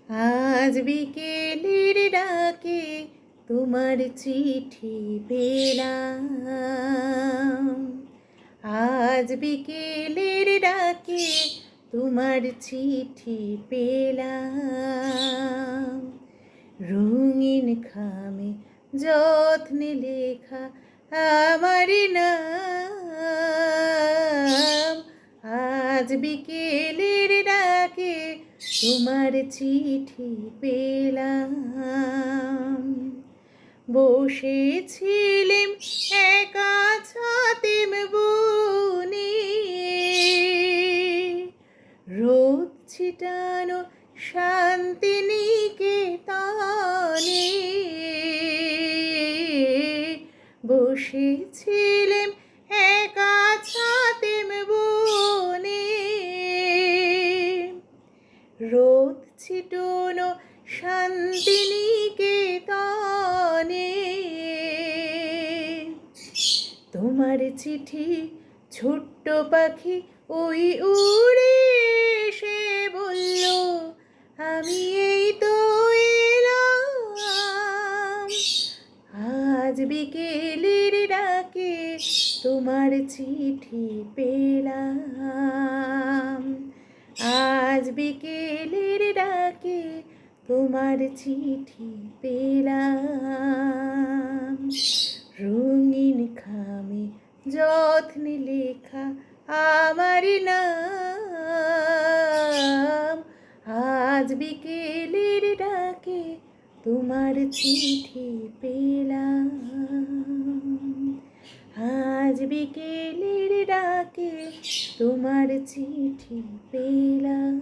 আজ বিকেলের ডাকে তোমার চিঠি পেলাম। আজ বিকেলের ডাকে তোমার চিঠি পেলাম। রঙিন খামে যত্নে লেখা আমার নাম। আজ বিকেলের ডাকে তোমার চিঠি পেলাম। বসেছিলেম একা ছাতেম বনে, রোদ ছিটানো শান্তিনিকেতনে। বসেছিলেম একা ছাতেম বনে, রোদ ছিটানো শান্তিনিকেতনে। তোমার চিঠি ছোট্ট পাখি ওই উড়ে এসে বলল, আমি এই তো এলাম। আজ বিকেলের ডাকে তোমার চিঠি পেলাম। আজ বিকেলের ডাকে তোমার চিঠি পেলাম। রঙিন খামে যত্নে লেখা আমার নাম। আজ বিকেলের ডাকে তোমার চিঠি পেলাম। আজ বিকেলের ডাকে তোমার চিঠি পেলাম।